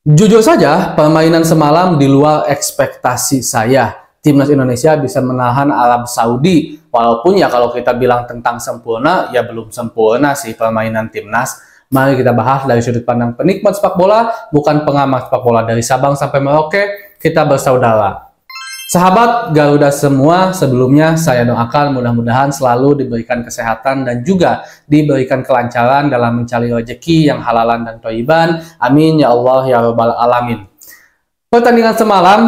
Jujur saja, permainan semalam di luar ekspektasi saya. Timnas Indonesia bisa menahan Arab Saudi. Walaupun ya kalau kita bilang tentang sempurna, ya belum sempurna sih permainan timnas. Mari kita bahas dari sudut pandang penikmat sepak bola, bukan pengamat sepak bola. Dari Sabang sampai Merauke, kita bersaudara. Sahabat Garuda semua, sebelumnya saya doakan mudah-mudahan selalu diberikan kesehatan dan juga diberikan kelancaran dalam mencari rezeki yang halalan dan thayyiban. Amin ya Allah ya Rabbal Alamin. Pertandingan semalam,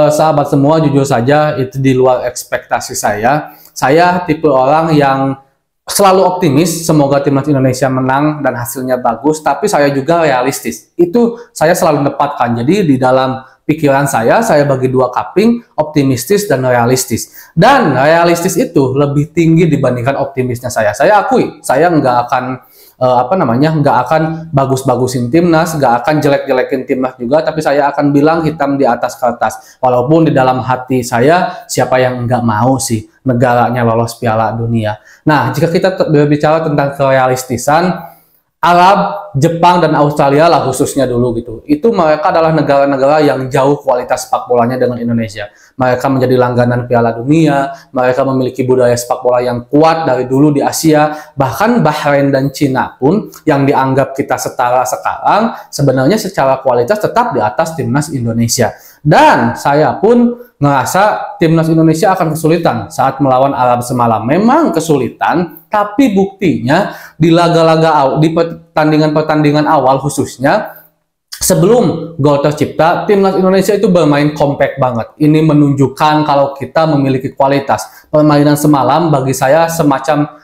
sahabat semua, jujur saja itu di luar ekspektasi saya. Saya tipe orang yang selalu optimis, semoga timnas Indonesia menang dan hasilnya bagus, tapi saya juga realistis. Itu saya selalu menempatkan. Jadi di dalam pikiran saya bagi dua kaping, optimistis dan realistis. Dan realistis itu lebih tinggi dibandingkan optimisnya saya. Saya akui, saya nggak akan nggak akan bagus-bagusin timnas, nggak akan jelek-jelekin timnas juga, tapi saya akan bilang hitam di atas kertas. Walaupun di dalam hati saya, siapa yang nggak mau sih negaranya lolos Piala Dunia. Nah, jika kita berbicara tentang kerealistisan, Arab, Jepang, dan Australia lah khususnya dulu gitu. Itu mereka adalah negara-negara yang jauh kualitas sepak bolanya dengan Indonesia. Mereka menjadi langganan Piala Dunia, mereka memiliki budaya sepak bola yang kuat dari dulu di Asia. Bahkan Bahrain dan Cina pun yang dianggap kita setara sekarang, sebenarnya secara kualitas tetap di atas timnas Indonesia. Dan saya pun ngerasa timnas Indonesia akan kesulitan saat melawan Arab semalam. Memang kesulitan, tapi buktinya di laga-laga di pertandingan awal khususnya sebelum gol tercipta, timnas Indonesia itu bermain kompak banget. Ini menunjukkan kalau kita memiliki kualitas. Permainan semalam bagi saya semacam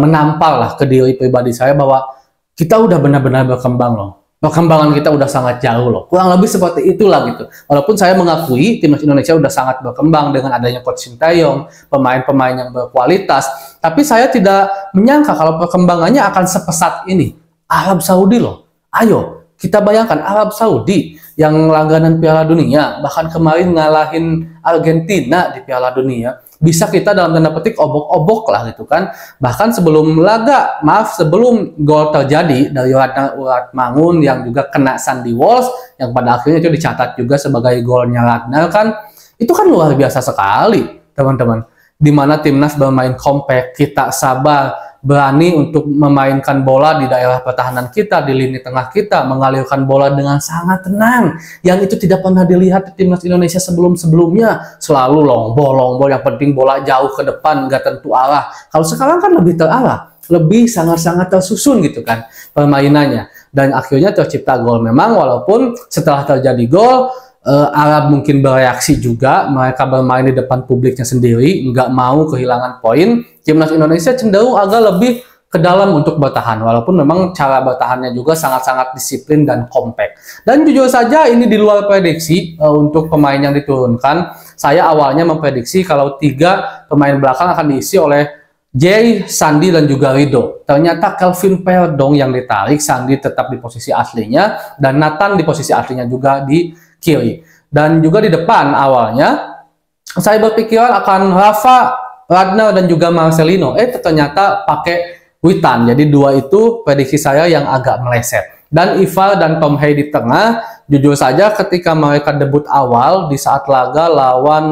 menampar lah ke diri pribadi saya bahwa kita udah benar-benar berkembang loh. Perkembangan kita udah sangat jauh loh. Kurang lebih seperti itulah gitu. Walaupun saya mengakui timnas Indonesia udah sangat berkembang dengan adanya Coach Sintayong, pemain-pemain yang berkualitas. Tapi saya tidak menyangka kalau perkembangannya akan sepesat ini. Arab Saudi loh. Ayo, kita bayangkan Arab Saudi yang langganan Piala Dunia, bahkan kemarin ngalahin Argentina di Piala Dunia. Bisa kita dalam tanda petik obok-obok lah gitu kan. Bahkan sebelum sebelum gol terjadi dari Ratmangun yang juga kena Sandy Walsh, yang pada akhirnya itu dicatat juga sebagai golnya Ratna kan, itu kan luar biasa sekali teman-teman. Dimana timnas bermain kompak, kita sabar, berani untuk memainkan bola di daerah pertahanan kita, di lini tengah kita, mengalirkan bola dengan sangat tenang. Yang itu tidak pernah dilihat di timnas Indonesia sebelum-sebelumnya. Selalu long ball, yang penting bola jauh ke depan, nggak tentu arah. Kalau sekarang kan lebih terarah, lebih sangat-sangat tersusun gitu kan permainannya. Dan akhirnya tercipta gol memang, walaupun setelah terjadi gol, Arab mungkin bereaksi juga, mereka bermain di depan publiknya sendiri, nggak mau kehilangan poin. Timnas Indonesia cenderung agak lebih ke dalam untuk bertahan, walaupun memang cara bertahannya juga sangat-sangat disiplin dan kompak. Dan jujur saja ini di luar prediksi untuk pemain yang diturunkan. Saya awalnya memprediksi kalau 3 pemain belakang akan diisi oleh Jay, Sandi, dan juga Ridho. Ternyata Kelvin Perdong yang ditarik, Sandi tetap di posisi aslinya, dan Nathan di posisi aslinya juga di kiri. Dan juga di depan awalnya saya berpikiran akan Rafa, Radna, dan juga Marcelino. Ternyata pakai Witan. Jadi 2 itu prediksi saya yang agak meleset. Dan Ivar dan Tom Hay di tengah. Jujur saja ketika mereka debut awal di saat laga lawan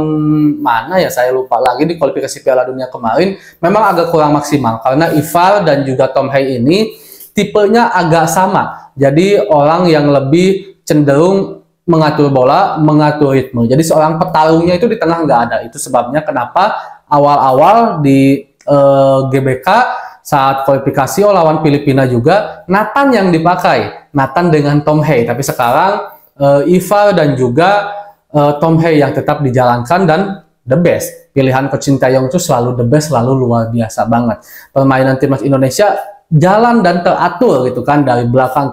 mana ya, saya lupa lagi, di kualifikasi Piala Dunia kemarin, memang agak kurang maksimal karena Ivar dan juga Tom Hay ini tipenya agak sama. Jadi orang yang lebih cenderung mengatur bola, mengatur ritme. Jadi seorang petarungnya itu di tengah nggak ada. Itu sebabnya kenapa awal-awal di GBK saat kualifikasi lawan Filipina juga Nathan yang dipakai. Nathan dengan Tom Hay. Tapi sekarang Ivar dan juga Tom Hay yang tetap dijalankan dan the best. Pilihan Coach Sintayong itu selalu the best, selalu luar biasa banget. Permainan timnas Indonesia jalan dan teratur gitu kan, dari belakang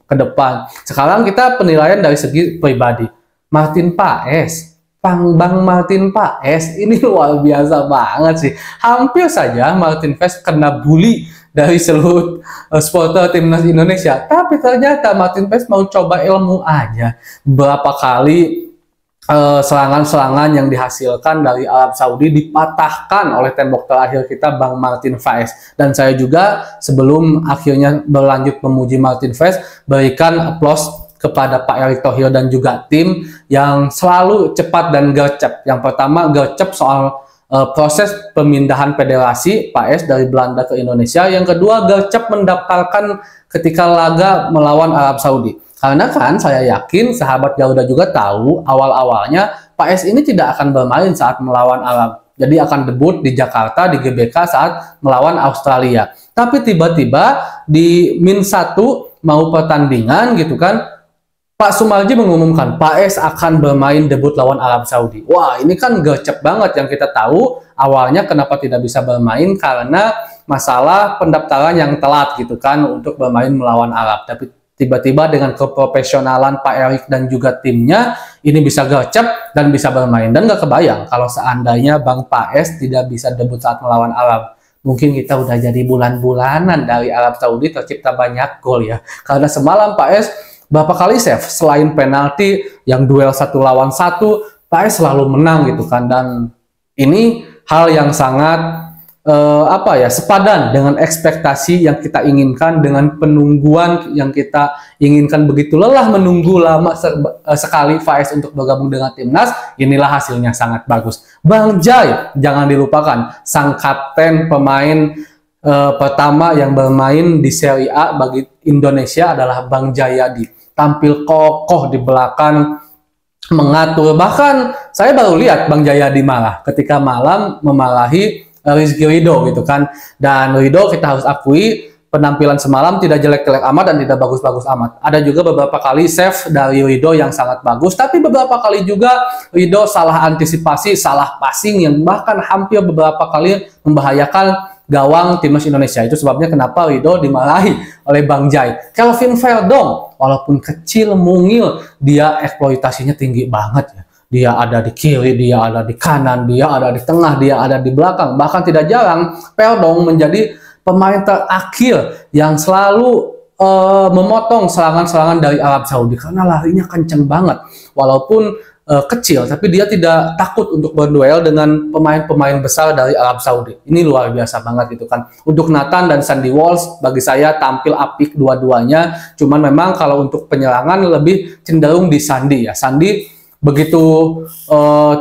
ke depan. Sekarang kita penilaian dari segi pribadi. Martin Paes, Bang Martin Paes, ini luar biasa banget sih. Hampir saja Martin Paes kena bully dari seluruh supporter timnas Indonesia. Tapi ternyata Martin Paes mau coba ilmu aja. Berapa kali serangan-serangan yang dihasilkan dari Arab Saudi dipatahkan oleh tembok terakhir kita, Bang Martin Paes. Dan saya juga sebelum akhirnya berlanjut memuji Martin Paes, berikan aplaus kepada Pak Erick Thohir dan juga tim yang selalu cepat dan gercep. Yang pertama gercep soal proses pemindahan federasi PAS dari Belanda ke Indonesia. Yang kedua gercep mendaftarkan ketika laga melawan Arab Saudi. Karena kan saya yakin sahabat Garuda juga tahu awal-awalnya PAS ini tidak akan bermain saat melawan Arab. Jadi akan debut di Jakarta di GBK saat melawan Australia. Tapi tiba-tiba di -1 mau pertandingan gitu kan, Pak Sumarji mengumumkan PAS akan bermain debut lawan Arab Saudi. Wah, ini kan gercep banget. Yang kita tahu awalnya kenapa tidak bisa bermain karena masalah pendaftaran yang telat gitu kan untuk bermain melawan Arab. Tapi tiba-tiba dengan keprofesionalan Pak Erick dan juga timnya, ini bisa gercep dan bisa bermain. Dan nggak kebayang kalau seandainya Bang PAS tidak bisa debut saat melawan Arab. Mungkin kita udah jadi bulan-bulanan dari Arab Saudi tercipta banyak gol ya. Karena semalam PAS berapa kali save, selain penalti yang duel 1 lawan 1, PAS selalu menang gitu kan. Dan ini hal yang sangat sepadan dengan ekspektasi yang kita inginkan, dengan penungguan yang kita inginkan. Begitu lelah menunggu lama sekali PAS untuk bergabung dengan timnas, inilah hasilnya sangat bagus. Bang Jai jangan dilupakan, sang kapten pemain pertama yang bermain di Serie A bagi Indonesia adalah Bang Jayadi. Tampil kokoh di belakang, mengatur. Bahkan saya baru lihat Bang Jayadi marah ketika malam memarahi Rizky Ridho gitu kan. Dan Ridho kita harus akui penampilan semalam tidak jelek-jelek amat dan tidak bagus-bagus amat. Ada juga beberapa kali save dari Ridho yang sangat bagus, tapi beberapa kali juga Ridho salah antisipasi, salah passing yang bahkan hampir beberapa kali membahayakan gawang timnas Indonesia. Itu sebabnya kenapa Ridho dimarahi oleh Bang Jai. Kelvin Verdong walaupun kecil mungil, dia eksploitasinya tinggi banget ya. Dia ada di kiri, dia ada di kanan, dia ada di tengah, dia ada di belakang. Bahkan tidak jarang Verdong menjadi pemain terakhir yang selalu memotong serangan-serangan dari Arab Saudi karena larinya kenceng banget. Walaupun kecil, tapi dia tidak takut untuk berduel dengan pemain-pemain besar dari Arab Saudi. Ini luar biasa banget gitu kan. Untuk Nathan dan Sandy Walsh bagi saya tampil apik dua-duanya. Cuman memang kalau untuk penyerangan lebih cenderung di Sandy ya. Sandy begitu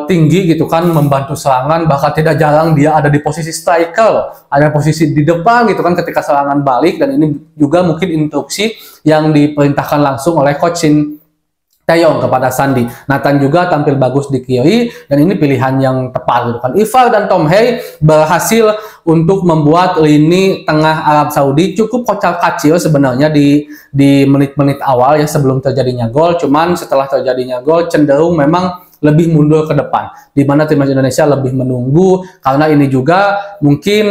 tinggi gitu kan, membantu serangan, bahkan tidak jarang dia ada di posisi striker, ada posisi di depan gitu kan ketika serangan balik. Dan ini juga mungkin instruksi yang diperintahkan langsung oleh Coach Shin Taeyong kepada Sandy. Nathan juga tampil bagus di kiri dan ini pilihan yang tepat gitu kan. Ivar dan Tom Hey berhasil untuk membuat lini tengah Arab Saudi cukup kocar-kacir sebenarnya di menit-menit awal ya sebelum terjadinya gol. Cuman setelah terjadinya gol cenderung memang lebih mundur ke depan, di mana timnas Indonesia lebih menunggu karena ini juga mungkin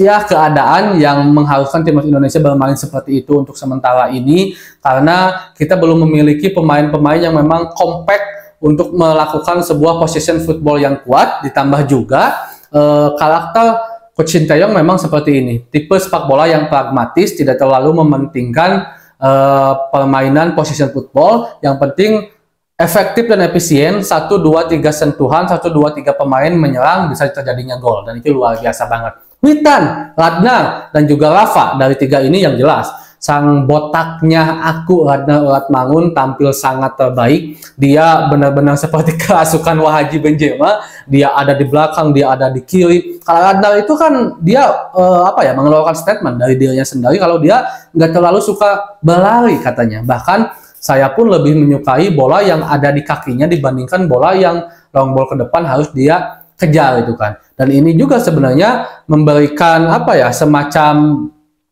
ya keadaan yang mengharuskan timnas Indonesia bermain seperti itu untuk sementara ini, karena kita belum memiliki pemain-pemain yang memang compact untuk melakukan sebuah possession football yang kuat. Ditambah juga karakter Coach Shin Taeyong memang seperti ini, tipe sepak bola yang pragmatis, tidak terlalu mementingkan permainan possession football. Yang penting efektif dan efisien, 1, 2, 3 sentuhan, 1, 2, 3 pemain menyerang bisa terjadinya gol, dan itu luar biasa banget. Witan, Radnar, dan juga Rafa, dari 3 ini yang jelas sang botaknya aku Radnar Ulatmangun tampil sangat terbaik. Dia benar-benar seperti kerasukan Wahaji Benjema, dia ada di belakang, dia ada di kiri. Kalau Radnar itu kan dia mengeluarkan statement dari dirinya sendiri kalau dia nggak terlalu suka berlari katanya. Bahkan saya pun lebih menyukai bola yang ada di kakinya dibandingkan bola yang long ball ke depan harus dia kejar itu kan. Dan ini juga sebenarnya memberikan semacam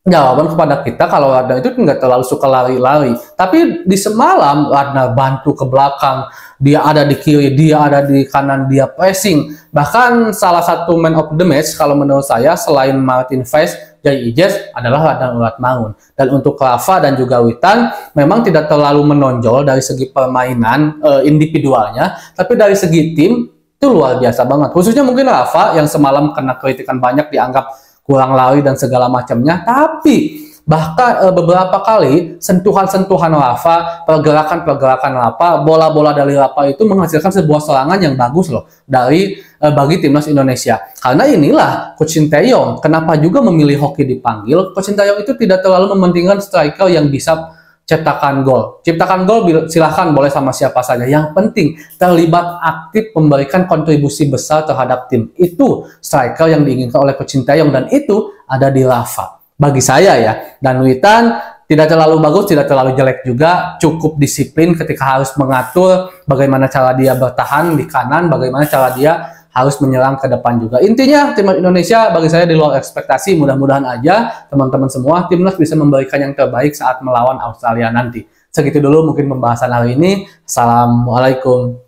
jawaban kepada kita kalau Radnar itu nggak terlalu suka lari-lari. Tapi di semalam Radnar bantu ke belakang, dia ada di kiri, dia ada di kanan, dia pressing. Bahkan salah satu man of the match kalau menurut saya selain Martin Fes, Jai Ijes adalah Radnar Ulatmangun. Dan untuk Rafa dan juga Witan memang tidak terlalu menonjol dari segi permainan individualnya, tapi dari segi tim itu luar biasa banget. Khususnya mungkin Rafa yang semalam kena kritikan banyak, dianggap kurang lari dan segala macamnya, tapi bahkan beberapa kali sentuhan-sentuhan Rafa, pergerakan-pergerakan Rafa, bola-bola dari Rafa itu menghasilkan sebuah serangan yang bagus loh bagi timnas Indonesia. Karena inilah Coach Shin Taeyong kenapa juga memilih Hoki dipanggil. Coach Shin Taeyong itu tidak terlalu mementingkan striker yang bisa ciptakan gol. Ciptakan gol silahkan boleh sama siapa saja. Yang penting terlibat aktif memberikan kontribusi besar terhadap tim. Itu striker yang diinginkan oleh Coach Sintayong dan itu ada di Rafa. Bagi saya ya, dan Witan tidak terlalu bagus, tidak terlalu jelek juga, cukup disiplin ketika harus mengatur bagaimana cara dia bertahan di kanan, bagaimana cara dia harus menyerang ke depan juga. Intinya timnas Indonesia bagi saya di luar ekspektasi, mudah-mudahan aja teman-teman semua timnas bisa memberikan yang terbaik saat melawan Australia nanti. Segitu dulu mungkin pembahasan hari ini. Assalamualaikum.